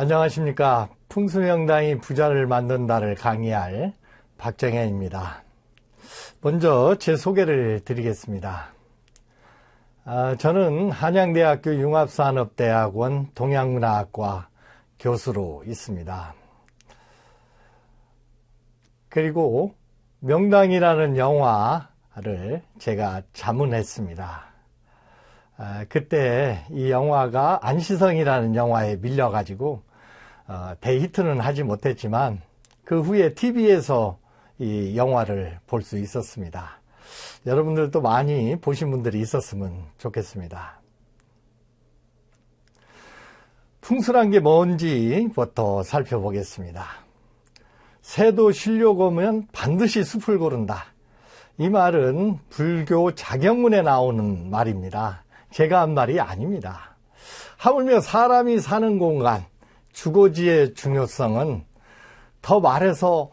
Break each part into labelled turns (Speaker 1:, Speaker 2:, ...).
Speaker 1: 안녕하십니까. 풍수명당이 부자를 만든다를 강의할 박정현입니다. 먼저 제 소개를 드리겠습니다. 저는 한양대학교 융합산업대학원 동양문화학과 교수로 있습니다. 그리고 명당이라는 영화를 제가 자문했습니다. 그때 이 영화가 안시성이라는 영화에 밀려가지고 대히트는 하지 못했지만 그 후에 TV에서 이 영화를 볼 수 있었습니다. 여러분들도 많이 보신 분들이 있었으면 좋겠습니다. 풍수란 게 뭔지부터 살펴보겠습니다. 새도 쉬려고 오면 반드시 숲을 고른다. 이 말은 불교 자경문에 나오는 말입니다. 제가 한 말이 아닙니다. 하물며 사람이 사는 공간, 주거지의 중요성은 더 말해서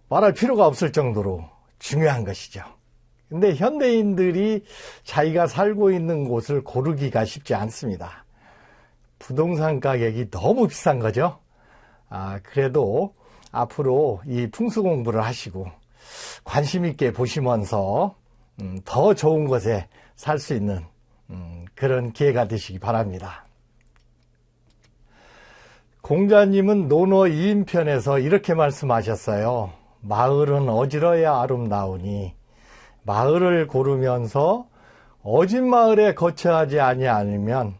Speaker 1: 말할 필요가 없을 정도로 중요한 것이죠. 근데 현대인들이 자기가 살고 있는 곳을 고르기가 쉽지 않습니다. 부동산 가격이 너무 비싼 거죠. 그래도 앞으로 이 풍수 공부를 하시고 관심 있게 보시면서 더 좋은 곳에 살 수 있는 그런 기회가 되시기 바랍니다. 공자님은 논어 2인편에서 이렇게 말씀하셨어요. 마을은 어지러야 아름다우니 마을을 고르면서 어진 마을에 거처하지 아니하면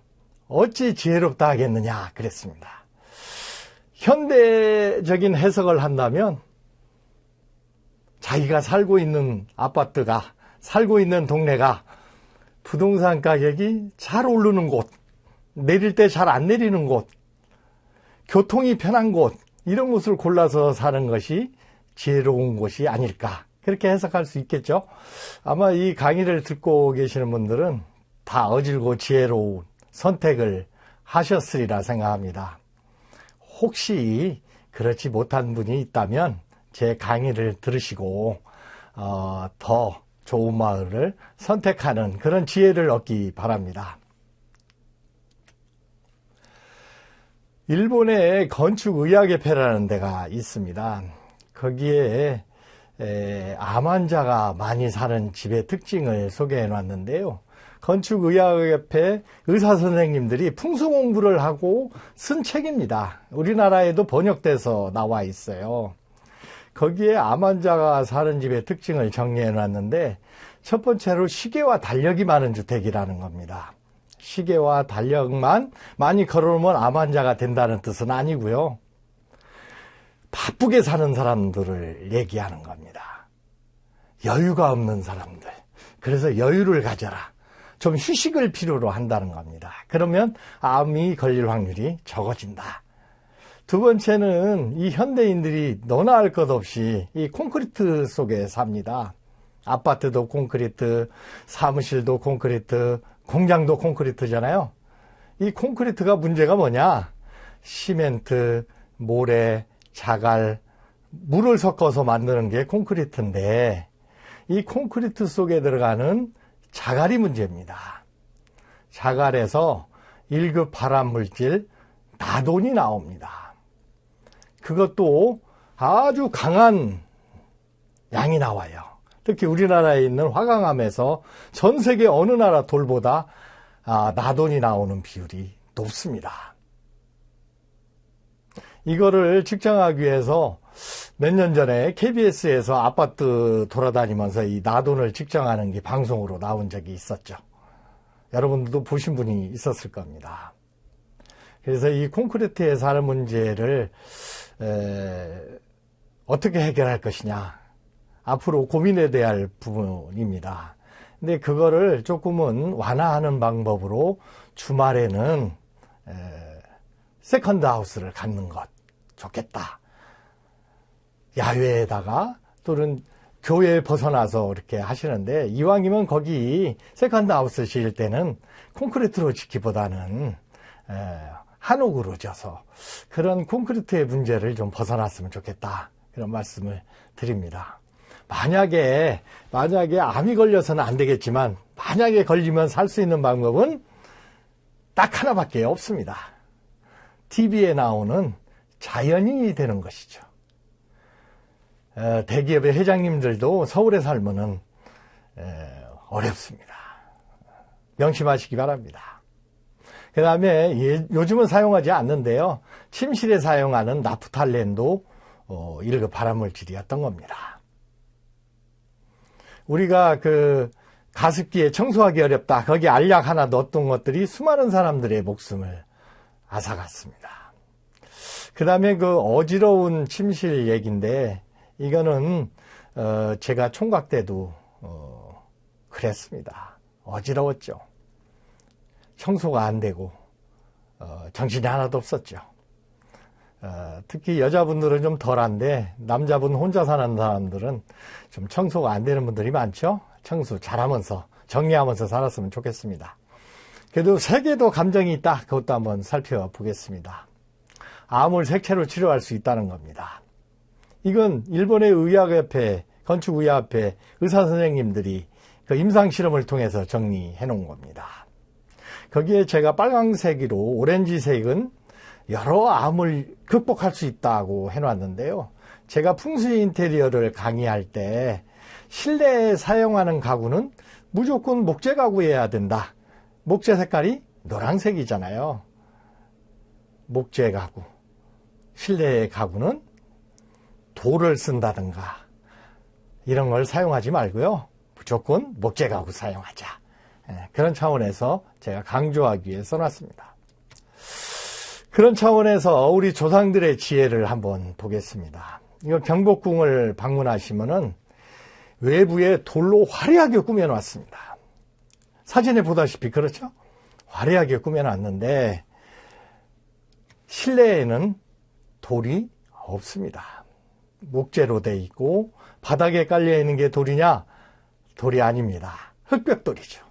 Speaker 1: 어찌 지혜롭다 하겠느냐 그랬습니다. 현대적인 해석을 한다면 자기가 살고 있는 아파트가, 살고 있는 동네가 부동산 가격이 잘 오르는 곳, 내릴 때 잘 안 내리는 곳, 교통이 편한 곳, 이런 곳을 골라서 사는 것이 지혜로운 곳이 아닐까, 그렇게 해석할 수 있겠죠. 아마 이 강의를 듣고 계시는 분들은 다 어질고 지혜로운 선택을 하셨으리라 생각합니다. 혹시 그렇지 못한 분이 있다면 제 강의를 들으시고 더 좋은 마을을 선택하는 그런 지혜를 얻기 바랍니다. 일본에 건축의학협회라는 데가 있습니다. 거기에 암 환자가 많이 사는 집의 특징을 소개해 놨는데요. 건축의학협회 의사선생님들이 풍수공부를 하고 쓴 책입니다. 우리나라에도 번역돼서 나와 있어요. 거기에 암 환자가 사는 집의 특징을 정리해 놨는데 첫 번째로 시계와 달력이 많은 주택이라는 겁니다. 시계와 달력만 많이 걸어놓으면 암 환자가 된다는 뜻은 아니고요. 바쁘게 사는 사람들을 얘기하는 겁니다. 여유가 없는 사람들. 그래서 여유를 가져라. 좀 휴식을 필요로 한다는 겁니다. 그러면 암이 걸릴 확률이 적어진다. 두 번째는 이 현대인들이 너나 할 것 없이 이 콘크리트 속에 삽니다. 아파트도 콘크리트, 사무실도 콘크리트, 공장도 콘크리트잖아요. 이 콘크리트가 문제가 뭐냐? 시멘트, 모래, 자갈, 물을 섞어서 만드는 게 콘크리트인데 이 콘크리트 속에 들어가는 자갈이 문제입니다. 자갈에서 1급 발암물질 나돈이 나옵니다. 그것도 아주 강한 양이 나와요. 특히 우리나라에 있는 화강암에서 전 세계 어느 나라 돌보다 나돈이 나오는 비율이 높습니다. 이거를 측정하기 위해서 몇 년 전에 KBS에서 아파트 돌아다니면서 이 나돈을 측정하는 게 방송으로 나온 적이 있었죠. 여러분들도 보신 분이 있었을 겁니다. 그래서 이 콘크리트에 사는 문제를 어떻게 해결할 것이냐, 앞으로 고민해야 될 부분입니다. 근데 그거를 조금은 완화하는 방법으로 주말에는 세컨드 하우스를 갖는 것 좋겠다. 야외에다가 또는 교회에 벗어나서 이렇게 하시는데 이왕이면 거기 세컨드 하우스 지을 때는 콘크리트로 짓기보다는 한옥으로 져서 그런 콘크리트의 문제를 좀 벗어났으면 좋겠다. 그런 말씀을 드립니다. 만약에 암이 걸려서는 안 되겠지만 만약에 걸리면 살 수 있는 방법은 딱 하나밖에 없습니다. TV에 나오는 자연인이 되는 것이죠. 대기업의 회장님들도 서울에 살면은 어렵습니다. 명심하시기 바랍니다. 그 다음에 요즘은 사용하지 않는데요. 침실에 사용하는 나프탈렌도 1급 발암물질이었던 겁니다. 우리가 그 가습기에 청소하기 어렵다. 거기 알약 하나 넣었던 것들이 수많은 사람들의 목숨을 앗아갔습니다. 그 다음에 그 어지러운 침실 얘기인데 이거는 제가 총각 때도 그랬습니다. 어지러웠죠. 청소가 안 되고 정신이 하나도 없었죠. 특히 여자분들은 좀 덜한데 남자분 혼자 사는 사람들은 좀 청소가 안 되는 분들이 많죠. 청소 잘하면서 정리하면서 살았으면 좋겠습니다. 그래도 색에도 감정이 있다. 그것도 한번 살펴보겠습니다. 암을 색채로 치료할 수 있다는 겁니다. 이건 일본의 의학협회, 건축의학협회 의사 선생님들이 그 임상실험을 통해서 정리해 놓은 겁니다. 거기에 제가 빨강색으로 오렌지색은 여러 암을 극복할 수 있다고 해놨는데요. 제가 풍수의 인테리어를 강의할 때 실내에 사용하는 가구는 무조건 목재 가구여야 된다. 목재 색깔이 노란색이잖아요. 목재 가구. 실내의 가구는 돌을 쓴다든가 이런 걸 사용하지 말고요. 무조건 목재 가구 사용하자. 그런 차원에서 제가 강조하기 위해 써놨습니다. 그런 차원에서 우리 조상들의 지혜를 한번 보겠습니다. 이거 경복궁을 방문하시면은 외부에 돌로 화려하게 꾸며놨습니다. 사진에 보다시피 그렇죠? 화려하게 꾸며놨는데 실내에는 돌이 없습니다. 목재로 돼 있고 바닥에 깔려있는 게 돌이냐? 돌이 아닙니다. 흑벽돌이죠.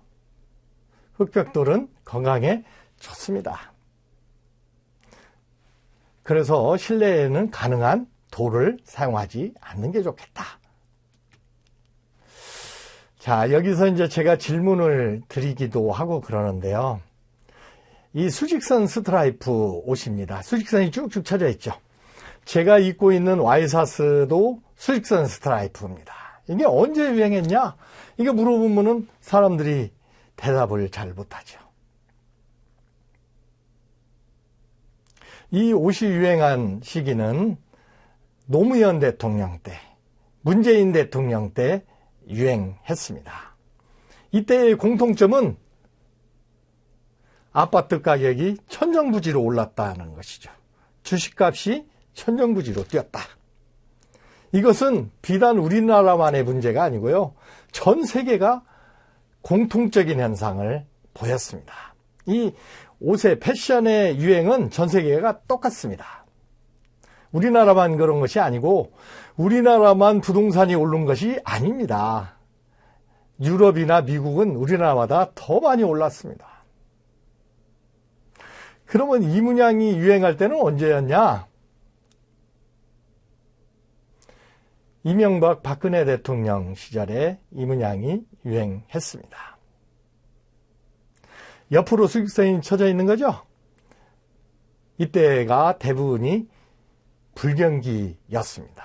Speaker 1: 흑벽돌은 건강에 좋습니다. 그래서 실내에는 가능한 돌을 사용하지 않는 게 좋겠다. 자, 여기서 이제 제가 질문을 드리기도 하고 그러는데요. 이 수직선 스트라이프 옷입니다. 수직선이 쭉쭉 쳐져 있죠. 제가 입고 있는 와이사스도 수직선 스트라이프입니다. 이게 언제 유행했냐? 이거 물어보면은 사람들이 대답을 잘 못하죠. 이 옷이 유행한 시기는 노무현 대통령 때, 문재인 대통령 때 유행했습니다. 이때의 공통점은 아파트 가격이 천정부지로 올랐다는 것이죠. 주식값이 천정부지로 뛰었다. 이것은 비단 우리나라만의 문제가 아니고요. 전 세계가 공통적인 현상을 보였습니다. 이 옷의 패션의 유행은 전 세계가 똑같습니다. 우리나라만 그런 것이 아니고 우리나라만 부동산이 오른 것이 아닙니다. 유럽이나 미국은 우리나라보다 더 많이 올랐습니다. 그러면 이 문양이 유행할 때는 언제였냐? 이명박 박근혜 대통령 시절에 이 문양이 유행했습니다. 옆으로 수직선이 쳐져 있는 거죠. 이때가 대부분이 불경기였습니다.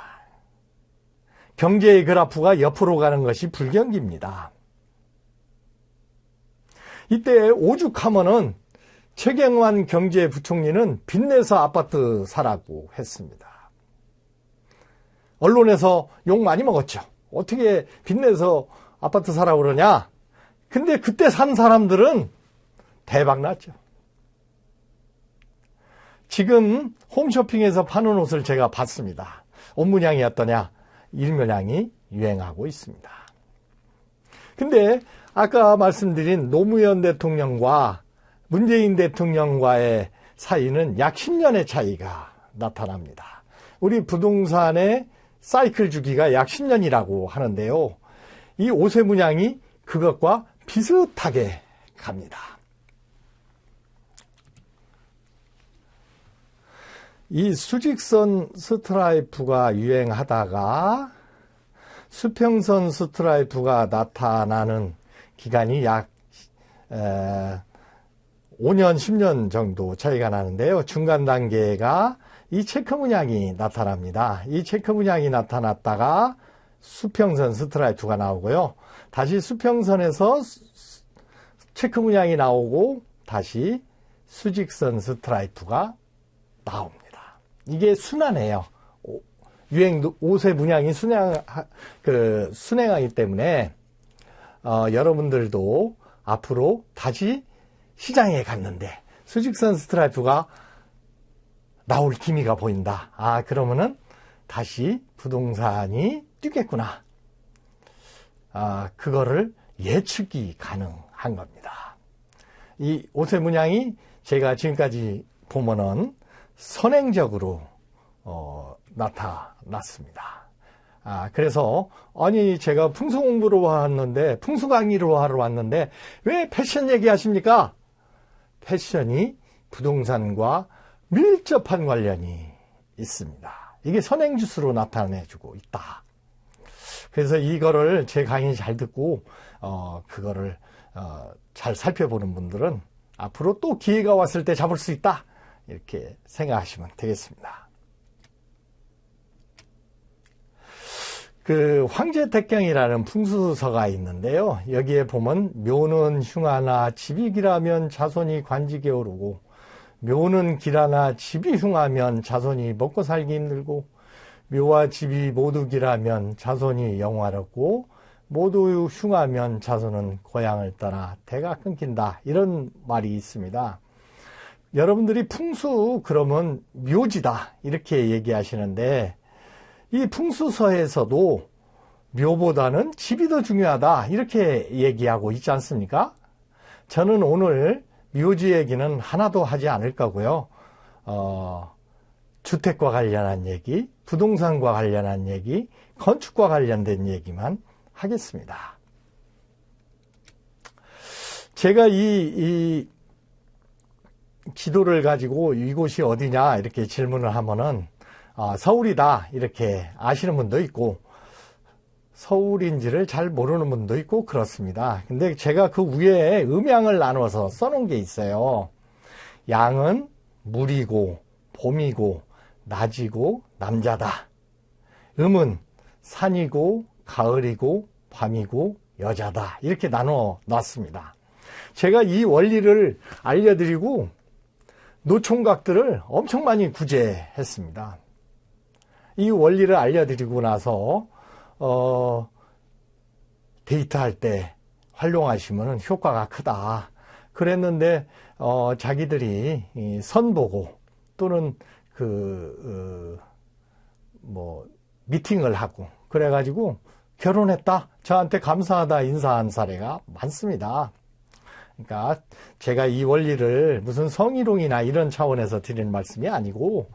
Speaker 1: 경제의 그래프가 옆으로 가는 것이 불경기입니다. 이때 오죽하면은 최경환 경제부총리는 빚내서 아파트 사라고 했습니다. 언론에서 욕 많이 먹었죠. 어떻게 빚내서 아파트 사라고 그러냐? 근데 그때 산 사람들은 대박 났죠. 지금 홈쇼핑에서 파는 옷을 제가 봤습니다. 옷 문양이 어떠냐? 이 문양이 유행하고 있습니다. 근데 아까 말씀드린 노무현 대통령과 문재인 대통령과의 사이는 약 10년의 차이가 나타납니다. 우리 부동산의 사이클 주기가 약 10년이라고 하는데요. 이 옷의 문양이 그것과 비슷하게 갑니다. 이 수직선 스트라이프가 유행하다가 수평선 스트라이프가 나타나는 기간이 약 5년, 10년 정도 차이가 나는데요. 중간 단계가 이 체크 문양이 나타납니다. 이 체크 문양이 나타났다가 수평선 스트라이프가 나오고요. 다시 수평선에서 체크 문양이 나오고 다시 수직선 스트라이프가 나옵니다. 이게 순환해요. 옷의 문양이 순행하기 때문에 여러분들도 앞으로 다시 시장에 갔는데 수직선 스트라이프가 나올 기미가 보인다. 그러면은 다시 부동산이 뛰겠구나. 그거를 예측이 가능한 겁니다. 이 옷의 문양이 제가 지금까지 보면은 선행적으로 나타났습니다. 그래서 아니 제가 풍수 공부로 왔는데 풍수 강의로 하러 왔는데 왜 패션 얘기하십니까? 패션이 부동산과 밀접한 관련이 있습니다. 이게 선행지수로 나타내주고 있다. 그래서 이거를 제 강의 잘 듣고 그거를 잘 살펴보는 분들은 앞으로 또 기회가 왔을 때 잡을 수 있다. 이렇게 생각하시면 되겠습니다. 그 황제택경이라는 풍수서가 있는데요. 여기에 보면 묘는 흉하나 집이 길하면 자손이 관직에 오르고 묘는 길하나 집이 흉하면 자손이 먹고 살기 힘들고 묘와 집이 모두 길하면 자손이 영화롭고 모두 흉하면 자손은 고향을 떠나 대가 끊긴다. 이런 말이 있습니다. 여러분들이 풍수 그러면 묘지다 이렇게 얘기하시는데 이 풍수서에서도 묘보다는 집이 더 중요하다 이렇게 얘기하고 있지 않습니까? 저는 오늘 묘지 얘기는 하나도 하지 않을 거고요. 주택과 관련한 얘기, 부동산과 관련한 얘기, 건축과 관련된 얘기만 하겠습니다. 제가 이 지도를 가지고 이곳이 어디냐 이렇게 질문을 하면은 서울이다 이렇게 아시는 분도 있고 서울인지를 잘 모르는 분도 있고 그렇습니다. 근데 제가 그 위에 음양을 나눠서 써놓은 게 있어요. 양은 물이고 봄이고 낮이고 남자다. 음은 산이고 가을이고 밤이고 여자다. 이렇게 나눠 놨습니다. 제가 이 원리를 알려드리고 노총각들을 엄청 많이 구제했습니다. 이 원리를 알려드리고 나서 데이트할 때 활용하시면 효과가 크다. 그랬는데 자기들이 선보고 또는 미팅을 하고 그래가지고 결혼했다. 저한테 감사하다 인사한 사례가 많습니다. 그러니까 제가 이 원리를 무슨 성희롱이나 이런 차원에서 드리는 말씀이 아니고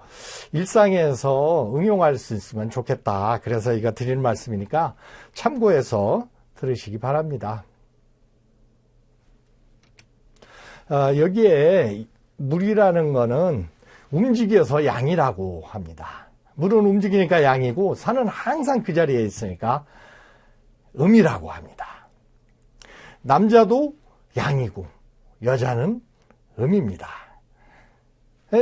Speaker 1: 일상에서 응용할 수 있으면 좋겠다. 그래서 이거 드리는 말씀이니까 참고해서 들으시기 바랍니다. 여기에 물이라는 거는 움직여서 양이라고 합니다. 물은 움직이니까 양이고 산은 항상 그 자리에 있으니까 음이라고 합니다. 남자도 양이고 여자는 음입니다.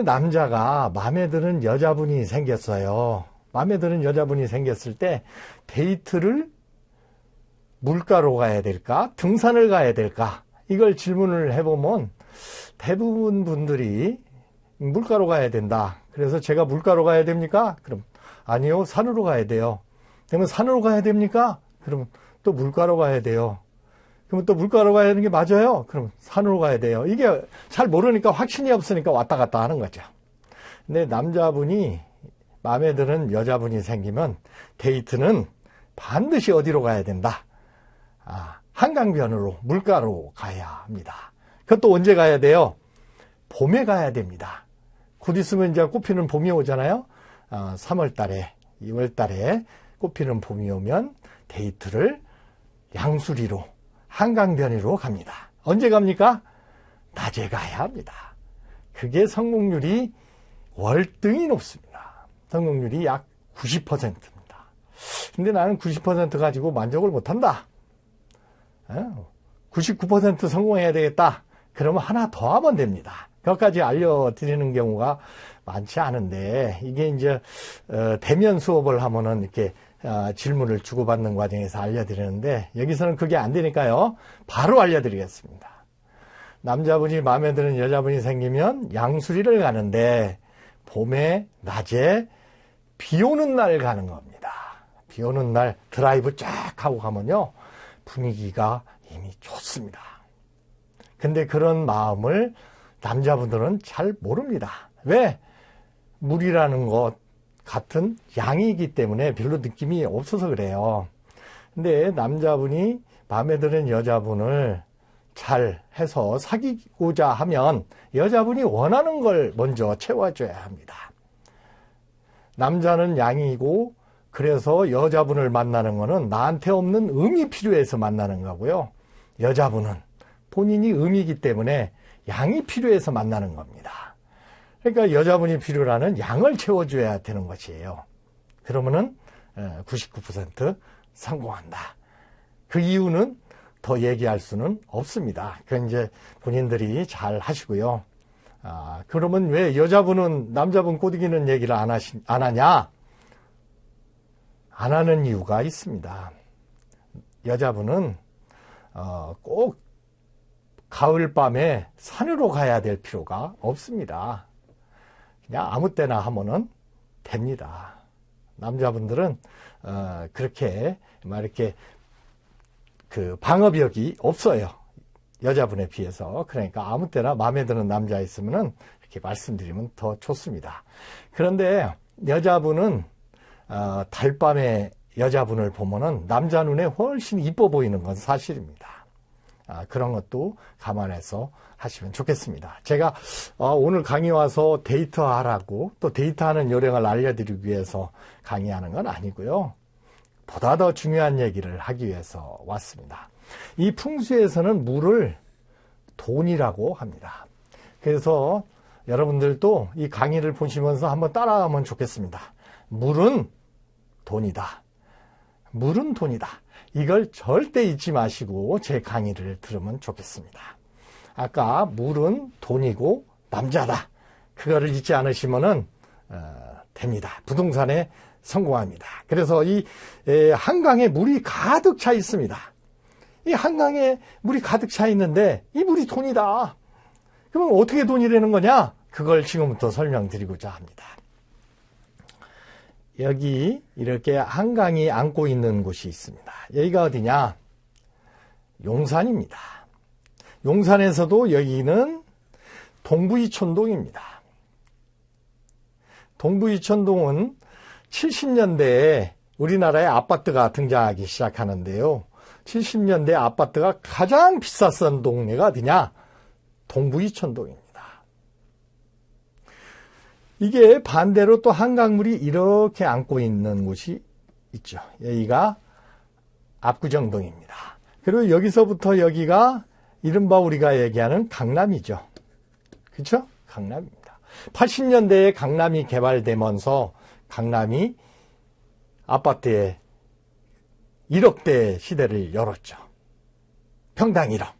Speaker 1: 남자가 마음에 드는 여자분이 생겼어요. 마음에 드는 여자분이 생겼을 때 데이트를 물가로 가야 될까? 등산을 가야 될까? 이걸 질문을 해보면 대부분 분들이 물가로 가야 된다. 그래서 제가 물가로 가야 됩니까? 그럼 아니요, 산으로 가야 돼요. 그러면 산으로 가야 됩니까? 그러면 또 물가로 가야 돼요. 그러면 또 물가로 가야 되는 게 맞아요? 그럼 산으로 가야 돼요. 이게 잘 모르니까 확신이 없으니까 왔다 갔다 하는 거죠. 근데 남자분이 마음에 드는 여자분이 생기면 데이트는 반드시 어디로 가야 된다? 한강변으로 물가로 가야 합니다. 그것도 언제 가야 돼요? 봄에 가야 됩니다. 곧 있으면 이제 꽃피는 봄이 오잖아요. 3월 달에, 2월 달에 꽃피는 봄이 오면 데이트를 양수리로 한강변으로 갑니다. 언제 갑니까? 낮에 가야 합니다. 그게 성공률이 월등히 높습니다. 성공률이 약 90%입니다. 근데 나는 90% 가지고 만족을 못한다. 99% 성공해야 되겠다. 그러면 하나 더 하면 됩니다. 그것까지 알려드리는 경우가 많지 않은데, 이게 이제 대면 수업을 하면은 이렇게 질문을 주고받는 과정에서 알려드리는데, 여기서는 그게 안 되니까요, 바로 알려드리겠습니다. 남자분이 마음에 드는 여자분이 생기면 양수리를 가는데, 봄에 낮에 비 오는 날 가는 겁니다. 비 오는 날 드라이브 쫙 하고 가면요, 분위기가 이미 좋습니다. 근데 그런 마음을 남자분들은 잘 모릅니다. 왜? 물이라는 것 같은 양이기 때문에 별로 느낌이 없어서 그래요. 근데 남자분이 마음에 드는 여자분을 잘 해서 사귀고자 하면 여자분이 원하는 걸 먼저 채워줘야 합니다. 남자는 양이고, 그래서 여자분을 만나는 거는 나한테 없는 음이 필요해서 만나는 거고요. 여자분은 본인이 음이기 때문에 양이 필요해서 만나는 겁니다. 그러니까 여자분이 필요로 하는 양을 채워줘야 되는 것이에요. 그러면은 99% 성공한다. 그 이유는 더 얘기할 수는 없습니다. 그건 이제 본인들이 잘 하시고요. 그러면 왜 여자분은 남자분 꼬드기는 얘기를 안 하냐? 안 하는 이유가 있습니다. 여자분은 꼭 가을밤에 산으로 가야 될 필요가 없습니다. 그냥 아무 때나 하면은 됩니다. 남자분들은 그렇게 막 이렇게 그 방어벽이 없어요. 여자분에 비해서. 그러니까 아무 때나 마음에 드는 남자 있으면은 이렇게 말씀드리면 더 좋습니다. 그런데 여자분은 달밤에 여자분을 보면은 남자 눈에 훨씬 이뻐 보이는 건 사실입니다. 그런 것도 감안해서 하시면 좋겠습니다. 제가 오늘 강의 와서 데이트하라고, 또 데이트하는 요령을 알려드리기 위해서 강의하는 건 아니고요. 보다 더 중요한 얘기를 하기 위해서 왔습니다. 이 풍수에서는 물을 돈이라고 합니다. 그래서 여러분들도 이 강의를 보시면서 한번 따라하면 좋겠습니다. 물은 돈이다. 물은 돈이다. 이걸 절대 잊지 마시고 제 강의를 들으면 좋겠습니다. 아까 물은 돈이고 남자다. 그거를 잊지 않으시면은 됩니다. 부동산에 성공합니다. 그래서 이 한강에 물이 가득 차 있습니다. 이 한강에 물이 가득 차 있는데 이 물이 돈이다. 그럼 어떻게 돈이 되는 거냐? 그걸 지금부터 설명드리고자 합니다. 여기 이렇게 한강이 안고 있는 곳이 있습니다. 여기가 어디냐? 용산입니다. 용산에서도 여기는 동부이촌동입니다. 동부이촌동은 70년대에 우리나라에 아파트가 등장하기 시작하는데요. 70년대 아파트가 가장 비쌌던 동네가 어디냐? 동부이촌동입니다. 이게 반대로 또 한강물이 이렇게 안고 있는 곳이 있죠. 여기가 압구정동입니다. 그리고 여기서부터 여기가 이른바 우리가 얘기하는 강남이죠. 그렇죠? 강남입니다. 80년대에 강남이 개발되면서 강남이 아파트의 1억대 시대를 열었죠. 평당 1억.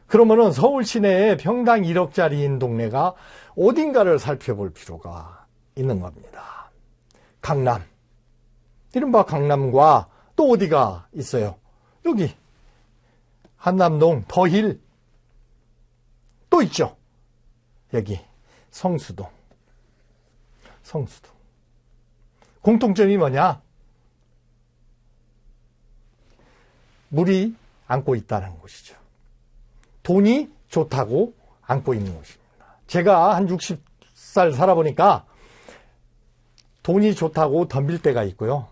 Speaker 1: 그러면은 서울 시내에 평당 1억짜리인 동네가 어딘가를 살펴볼 필요가 있는 겁니다. 강남. 이른바 강남과 또 어디가 있어요? 여기. 한남동, 더힐. 또 있죠. 여기. 성수동. 성수동. 공통점이 뭐냐? 물이 안고 있다는 곳이죠. 돈이 좋다고 안고 있는 곳입니다. 제가 한 60살 살아보니까 돈이 좋다고 덤빌 때가 있고요.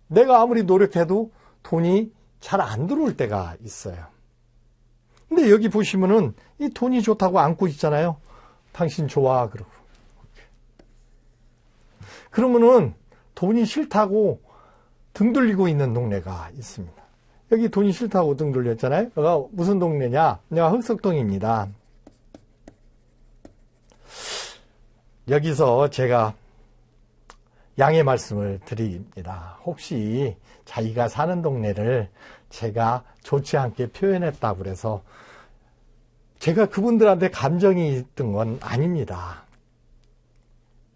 Speaker 1: 내가 아무리 노력해도 돈이 잘 안 들어올 때가 있어요. 근데 여기 보시면은 이 돈이 좋다고 안고 있잖아요. 당신 좋아, 그러고. 그러면은 돈이 싫다고 등 돌리고 있는 동네가 있습니다. 여기 돈이 싫다고 등 돌렸잖아요. 여기가 무슨 동네냐? 여기가 흑석동입니다. 여기서 제가 양해 말씀을 드립니다. 혹시 자기가 사는 동네를 제가 좋지 않게 표현했다고 그래서 제가 그분들한테 감정이 있던 건 아닙니다.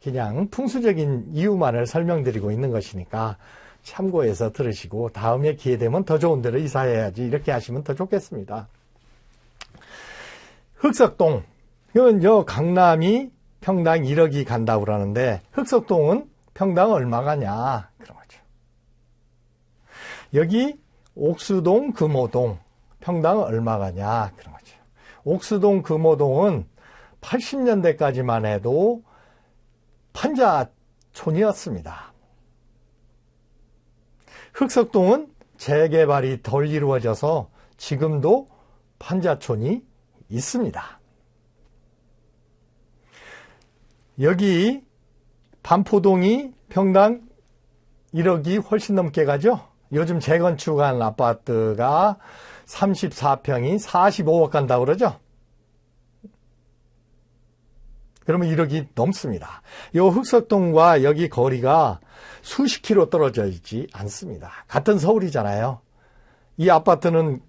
Speaker 1: 그냥 풍수적인 이유만을 설명드리고 있는 것이니까 참고해서 들으시고 다음에 기회 되면 더 좋은 데로 이사해야지 이렇게 하시면 더 좋겠습니다. 흑석동, 이건 강남이 평당 1억이 간다고 그러는데 흑석동은 평당 얼마 가냐 그런 거죠. 여기 옥수동, 금호동 평당 얼마 가냐 그런 거죠. 옥수동, 금호동은 80년대까지만 해도 판자촌이었습니다. 흑석동은 재개발이 덜 이루어져서 지금도 판자촌이 있습니다. 여기 반포동이 평당 1억이 훨씬 넘게 가죠. 요즘 재건축한 아파트가 34평이 45억 간다고 그러죠. 그러면 1억이 넘습니다. 이 흑석동과 여기 거리가 수십 킬로 떨어져 있지 않습니다. 같은 서울이잖아요. 이 아파트는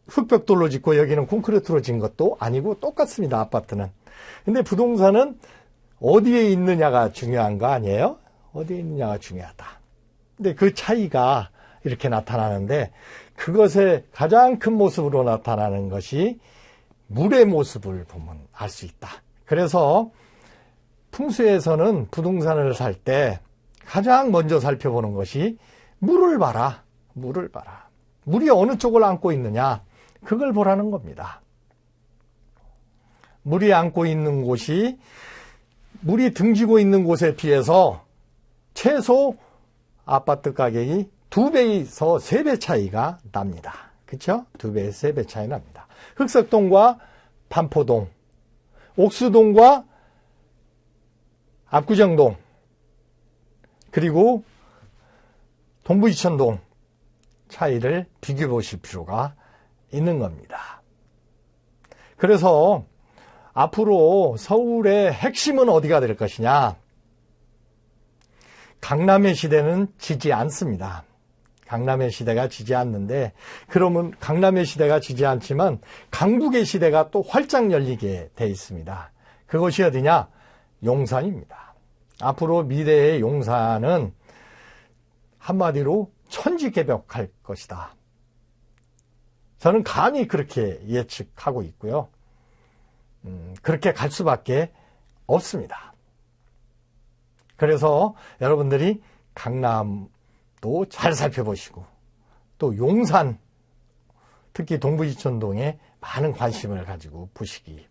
Speaker 1: 흑벽돌로 짓고 여기는 콘크리트로 짓는 것도 아니고 똑같습니다. 아파트는. 근데 부동산은 어디에 있느냐가 중요한 거 아니에요? 어디에 있느냐가 중요하다. 근데 그 차이가 이렇게 나타나는데 그것의 가장 큰 모습으로 나타나는 것이 물의 모습을 보면 알 수 있다. 그래서 풍수에서는 부동산을 살 때 가장 먼저 살펴보는 것이 물을 봐라. 물을 봐라. 물이 어느 쪽을 안고 있느냐. 그걸 보라는 겁니다. 물이 안고 있는 곳이 물이 등지고 있는 곳에 비해서 최소 아파트 가격이 2배에서 3배 차이가 납니다. 그렇죠? 2배에서 3배 차이 납니다. 흑석동과 반포동, 옥수동과 압구정동, 그리고 동부이천동 차이를 비교해 보실 필요가 있는 겁니다. 그래서 앞으로 서울의 핵심은 어디가 될 것이냐? 강남의 시대는 지지 않습니다. 강남의 시대가 지지 않는데, 그러면 강남의 시대가 지지 않지만 강북의 시대가 또 활짝 열리게 돼 있습니다. 그것이 어디냐? 용산입니다. 앞으로 미래의 용산은 한마디로 천지개벽할 것이다. 저는 감히 그렇게 예측하고 있고요. 그렇게 갈 수밖에 없습니다. 그래서 여러분들이 강남도 잘 살펴보시고 또 용산, 특히 동부이천동에 많은 관심을 가지고 보시기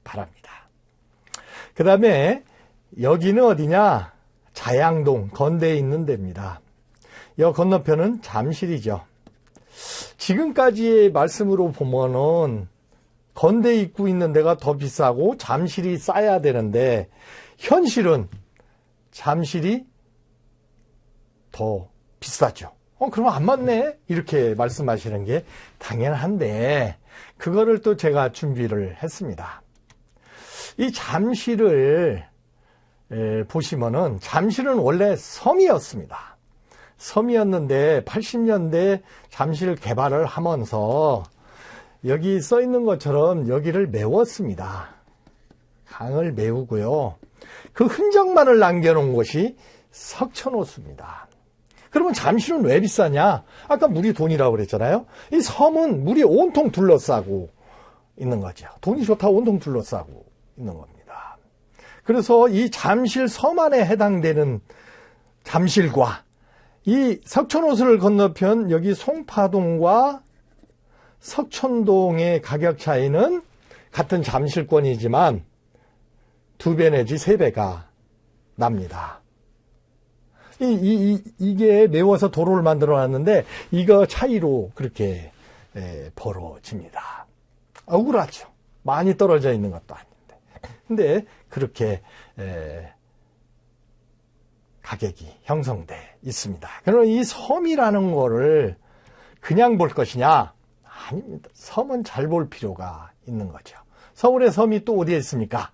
Speaker 1: 바랍니다. 그 다음에 여기는 어디냐? 자양동, 건대에 있는 데입니다. 이 건너편은 잠실이죠. 지금까지의 말씀으로 보면은 건대 입구 있는 데가 더 비싸고 잠실이 싸야 되는데 현실은 잠실이 더 비싸죠. 그러면 안 맞네? 이렇게 말씀하시는 게 당연한데 그거를 또 제가 준비를 했습니다. 이 잠실을 보시면은 잠실은 원래 섬이었습니다. 섬이었는데 80년대 잠실 개발을 하면서 여기 써 있는 것처럼 여기를 메웠습니다. 강을 메우고요. 그 흔적만을 남겨놓은 곳이 석촌호수입니다. 그러면 잠실은 왜 비싸냐? 아까 물이 돈이라고 그랬잖아요. 이 섬은 물이 온통 둘러싸고 있는 거죠. 돈이 좋다고 온통 둘러싸고 있는 겁니다. 그래서 이 잠실 섬 안에 해당되는 잠실과 이 석촌호수를 건너편 여기 송파동과 석촌동의 가격 차이는 같은 잠실권이지만 2배 내지 3배가 납니다. 이게 메워서 도로를 만들어 놨는데 이거 차이로 그렇게 벌어집니다. 억울하죠. 많이 떨어져 있는 것도 아닌데. 근데 그렇게 가격이 형성돼 있습니다. 그러면 이 섬이라는 거를 그냥 볼 것이냐? 아닙니다. 섬은 잘 볼 필요가 있는 거죠. 서울의 섬이 또 어디에 있습니까?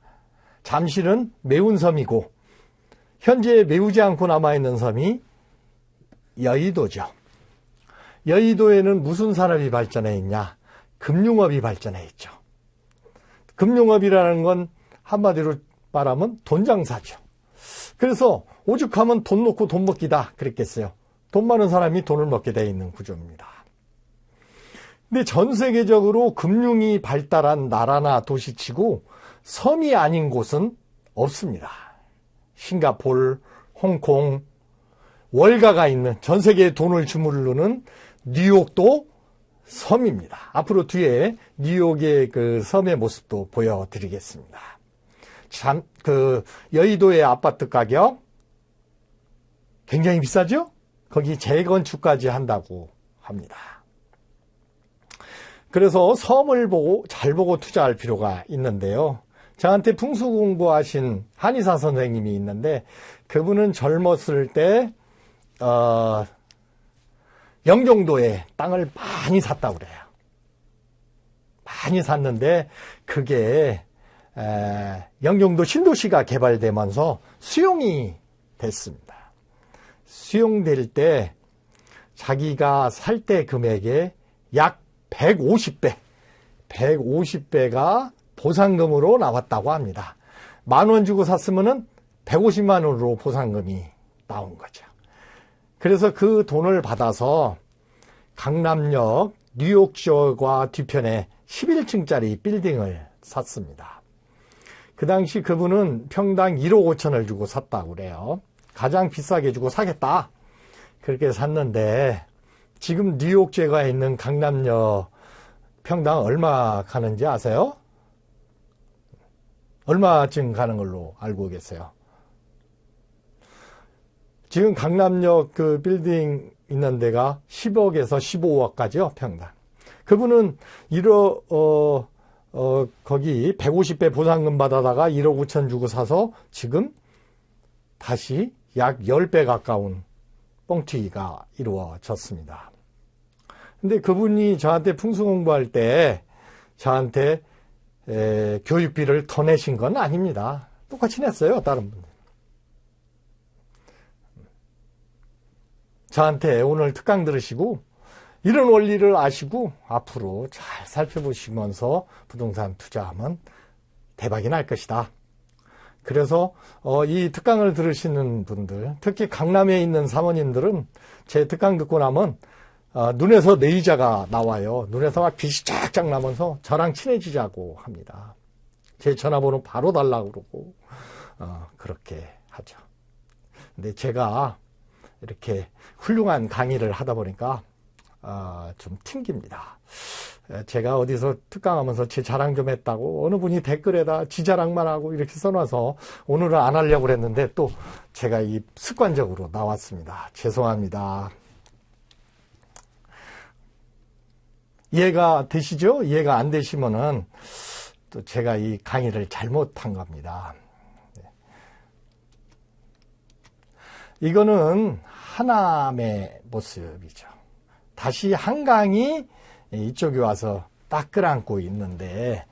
Speaker 1: 잠실은 메운 섬이고 현재 메우지 않고 남아있는 섬이 여의도죠. 여의도에는 무슨 산업이 발전해 있냐? 금융업이 발전해 있죠. 금융업이라는 건 한마디로 말하면 돈 장사죠. 그래서 오죽하면 돈 놓고 돈 먹기다 그랬겠어요. 돈 많은 사람이 돈을 먹게 되어 있는 구조입니다. 근데 전 세계적으로 금융이 발달한 나라나 도시치고 섬이 아닌 곳은 없습니다. 싱가포르, 홍콩, 월가가 있는 전 세계에 돈을 주무르는 뉴욕도 섬입니다. 앞으로 뒤에 뉴욕의 그 섬의 모습도 보여드리겠습니다. 참, 여의도의 아파트 가격 굉장히 비싸죠? 거기 재건축까지 한다고 합니다. 그래서 섬을 잘 보고 투자할 필요가 있는데요. 저한테 풍수 공부하신 한의사 선생님이 있는데 그분은 젊었을 때 영종도에 땅을 많이 샀다고 그래요. 많이 샀는데 그게 영종도 신도시가 개발되면서 수용이 됐습니다. 수용될 때 자기가 살 때 금액의 약 150배가 보상금으로 나왔다고 합니다. 10,000원 주고 샀으면은 150만 원으로 보상금이 나온 거죠. 그래서 그 돈을 받아서 강남역 뉴욕쇼가 뒤편에 11층짜리 빌딩을 샀습니다. 그 당시 그분은 평당 1억 5천을 주고 샀다고 그래요. 가장 비싸게 주고 사겠다. 그렇게 샀는데 지금 뉴욕제가 있는 강남역 평당 얼마 가는지 아세요? 얼마쯤 가는 걸로 알고 계세요? 지금 강남역 그 빌딩 있는 데가 10억에서 15억까지요, 평당. 그분은 거기 150배 보상금 받아다가 1억 5천 주고 사서 지금 다시 약 10배 가까운 뻥튀기가 이루어졌습니다. 근데 그분이 저한테 풍수 공부할 때 저한테 교육비를 더 내신 건 아닙니다. 똑같이 냈어요, 다른 분들. 저한테 오늘 특강 들으시고 이런 원리를 아시고 앞으로 잘 살펴보시면서 부동산 투자하면 대박이 날 것이다. 그래서 이 특강을 들으시는 분들, 특히 강남에 있는 사모님들은 제 특강 듣고 나면 눈에서 내의자가 나와요. 눈에서 막 빛이 쫙쫙 나면서 저랑 친해지자고 합니다. 제 전화번호 바로 달라고 그러고 그렇게 하죠. 근데 제가 이렇게 훌륭한 강의를 하다 보니까 좀 튕깁니다. 제가 어디서 특강하면서 제 자랑 좀 했다고 어느 분이 댓글에다 지 자랑만 하고 이렇게 써놔서 오늘은 안 하려고 그랬는데 또 제가 이 습관적으로 나왔습니다. 죄송합니다. 이해가 되시죠? 이해가 안 되시면은 또 제가 이 강의를 잘못한 겁니다. 이거는 하남의 모습이죠. 다시 한강이 이쪽에 와서 딱 끌어안고 있는데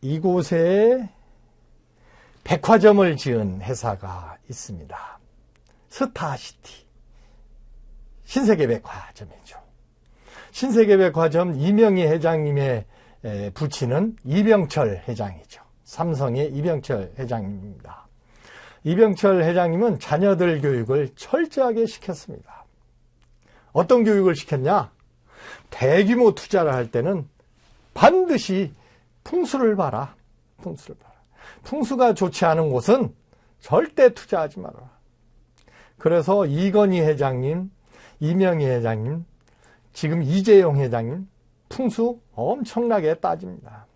Speaker 1: 이곳에 백화점을 지은 회사가 있습니다. 스타시티 신세계백화점이죠. 신세계백화점 이명희 회장님의 부친은 이병철 회장이죠. 삼성의 이병철 회장입니다. 이병철 회장님은 자녀들 교육을 철저하게 시켰습니다. 어떤 교육을 시켰냐? 대규모 투자를 할 때는 반드시 풍수를 봐라. 풍수를 봐라. 풍수가 좋지 않은 곳은 절대 투자하지 말아라. 그래서 이건희 회장님, 이명희 회장님, 지금 이재용 회장님 풍수 엄청나게 따집니다.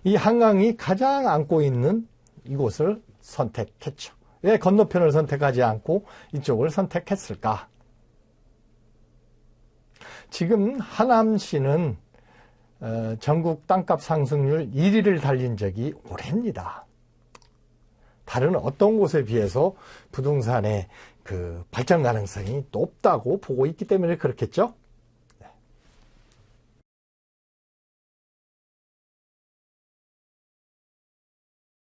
Speaker 1: 이 한강이 가장 안고 있는 이곳을 선택했죠. 왜 건너편을 선택하지 않고 이쪽을 선택했을까? 지금 하남시는 전국 땅값 상승률 1위를 달린 적이 오래입니다. 다른 어떤 곳에 비해서 부동산의 그 발전 가능성이 높다고 보고 있기 때문에 그렇겠죠?